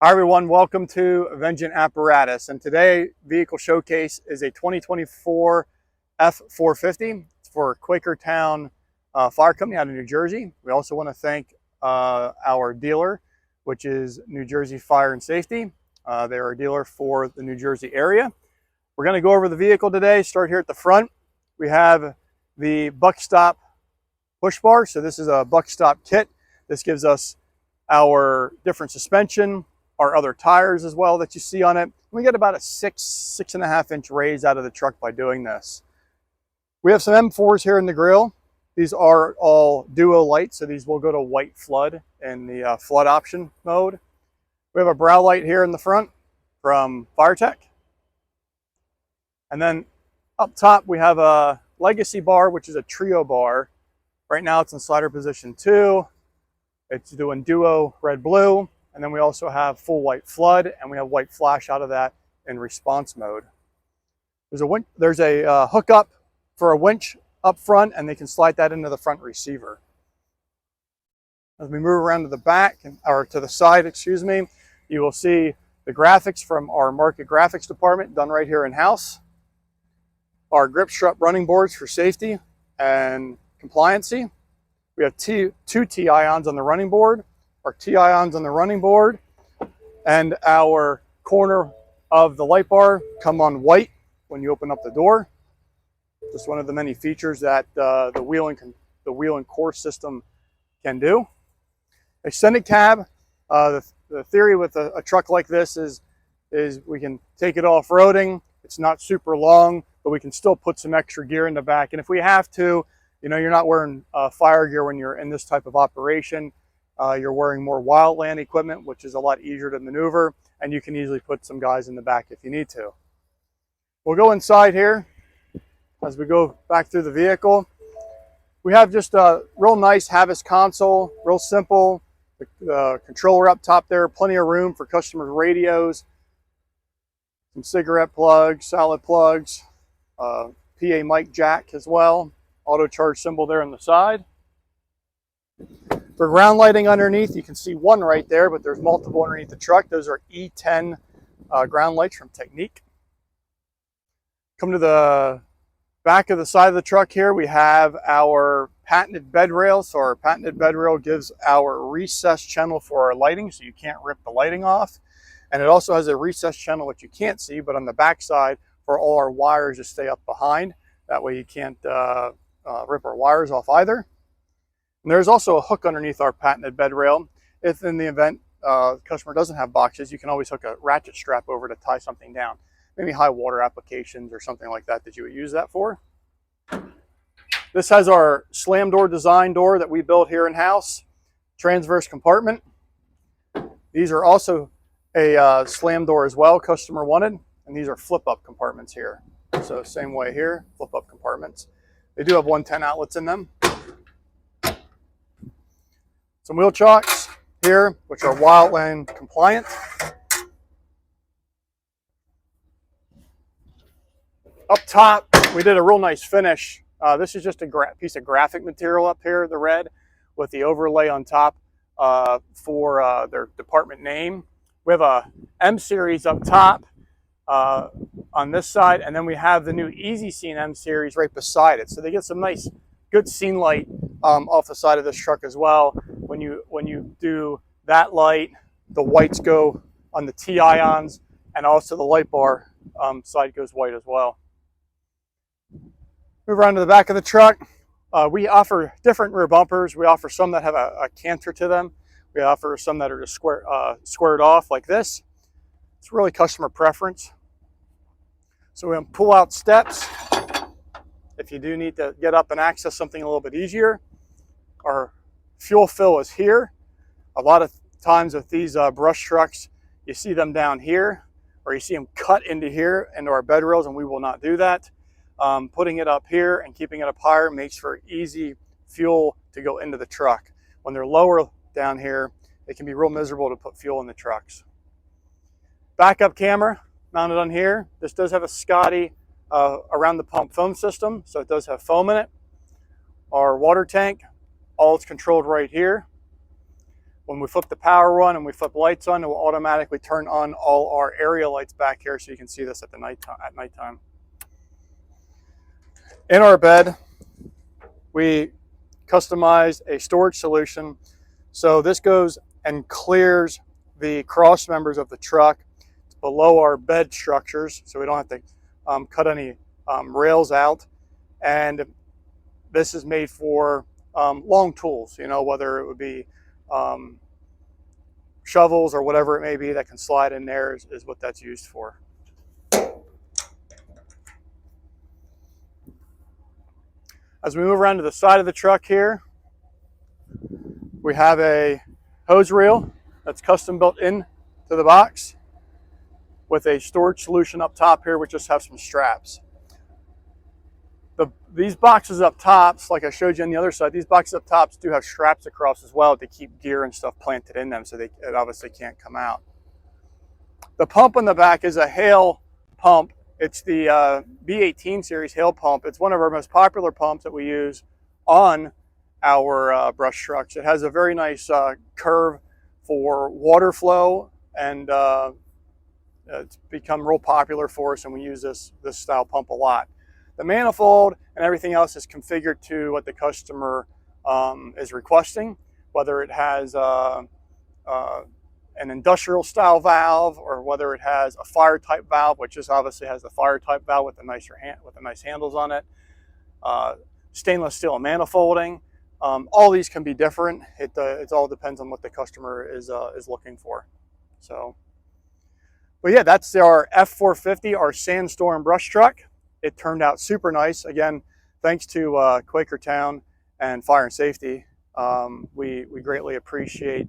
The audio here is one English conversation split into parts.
Hi everyone, welcome to Vengeant Apparatus, and today vehicle showcase is a 2024 F450. It's for Quakertown Fire Company out of New Jersey. We also want to thank our dealer, which is New Jersey Fire and Safety. They're a dealer for the New Jersey area. We're going to go over the vehicle today. Start here at the front. We have the Buckstop push bar. So this is a Buckstop kit. This gives us our different suspension, our other tires as well that you see on it. We get about a 6.5 inch raise out of the truck by doing this. We have some M4s here in the grill. These are all duo lights, so these will go to white flood in the flood option mode. We have a brow light here in the front from FireTech. And then up top we have a legacy bar, which is a trio bar. Right now it's in slider position 2. It's doing duo red-blue. And then we also have full white flood, and we have white flash out of that in response mode. There's a hookup for a winch up front, and they can slide that into the front receiver. As we move around to the back, or to the side, excuse me, you will see the graphics from our market graphics department done right here in-house. Our grip strap running boards for safety and compliancy. We have two T-ions on the running board. Our T-ions on the running board, and our corner of the light bar come on white when you open up the door. Just one of the many features that the Whelen core system can do. Extended cab. The theory with a truck like this is we can take it off-roading. It's not super long, but we can still put some extra gear in the back. And if we have to, you know, you're not wearing fire gear when you're in this type of operation. You're wearing more wildland equipment, which is a lot easier to maneuver, and you can easily put some guys in the back if you need to. We'll go inside here as we go back through the vehicle. We have just a real nice Havis console, real simple. The controller up top there, plenty of room for customers' radios, some cigarette plugs, solid plugs, PA mic jack as well, auto charge symbol there on the side. For ground lighting underneath, you can see one right there, but there's multiple underneath the truck. Those are E10 ground lights from Technique. Come to the back of the side of the truck here, we have our patented bed rail. So our patented bed rail gives our recessed channel for our lighting, so you can't rip the lighting off. And it also has a recessed channel, which you can't see, but on the back side for all our wires to stay up behind. That way you can't rip our wires off either. And there's also a hook underneath our patented bed rail. If in the event the customer doesn't have boxes, you can always hook a ratchet strap over to tie something down. Maybe high water applications or something like that you would use that for. This has our slam door design door that we built here in-house. Transverse compartment. These are also a slam door as well, customer wanted. And these are flip-up compartments here. So same way here, flip-up compartments. They do have 110 outlets in them. Some wheel chocks here, which are wildland compliant. Up top, we did a real nice finish. This is just a piece of graphic material up here, the red, with the overlay on top for their department name. We have a M series up top on this side, and then we have the new Easy Scene M series right beside it. So they get some nice, good scene light off the side of this truck as well. When you do that light, the whites go on the T-ions, and also the light bar side goes white as well. Move around to the back of the truck. We offer different rear bumpers. We offer some that have a canter to them. We offer some that are just squared off like this. It's really customer preference. So we have pull-out steps if you do need to get up and access something a little bit easier. Our fuel fill is here. A lot of times with these brush trucks, you see them down here, or you see them cut into here into our bed rails, and we will not do that. Putting it up here and keeping it up higher makes for easy fuel to go into the truck. When they're lower down here, it can be real miserable to put fuel in the trucks. Backup camera mounted on here. This does have a Scotty around the pump foam system, so it does have foam in it. Our water tank, all it's controlled right here. When we flip the power on and we flip lights on, it will automatically turn on all our area lights back here, so you can see this at nighttime. In our bed, we customized a storage solution. So this goes and clears the cross members of the truck below our bed structures, so we don't have to cut any rails out. And this is made for long tools, you know, whether it would be shovels or whatever it may be that can slide in there is what that's used for. As we move around to the side of the truck here, we have a hose reel that's custom built in to the box with a storage solution up top here, which just have some straps. These boxes up tops, like I showed you on the other side, these boxes up tops do have straps across as well to keep gear and stuff planted in them, so it obviously can't come out. The pump on the back is a Hale pump. It's the B18 series Hale pump. It's one of our most popular pumps that we use on our brush trucks. It has a very nice curve for water flow, and it's become real popular for us, and we use this style pump a lot. The manifold and everything else is configured to what the customer is requesting, whether it has an industrial style valve or whether it has a fire type valve, which just obviously has the fire type valve with the nice handles on it. Stainless steel manifolding. All these can be different. It all depends on what the customer is looking for. So, but yeah, that's our F450, our Sandstorm brush truck. It turned out super nice. Again, thanks to Quakertown and Fire and Safety. We greatly appreciate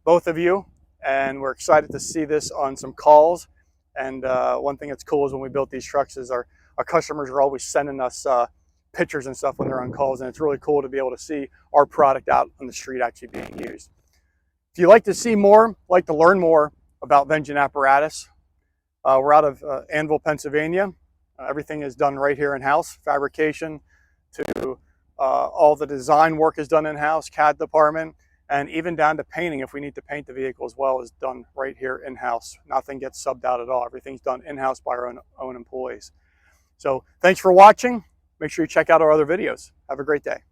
both of you, and we're excited to see this on some calls. And one thing that's cool is when we built these trucks is our customers are always sending us pictures and stuff when they're on calls, and it's really cool to be able to see our product out on the street actually being used. If you'd like to see more, like to learn more about Vengeant apparatus, we're out of Annville, Pennsylvania. Everything is done right here in-house. Fabrication to all the design work is done in-house, CAD department, and even down to painting, if we need to paint the vehicle as well, is done right here in-house. Nothing gets subbed out at all. Everything's done in-house by our own employees. So thanks for watching. Make sure you check out our other videos. Have a great day.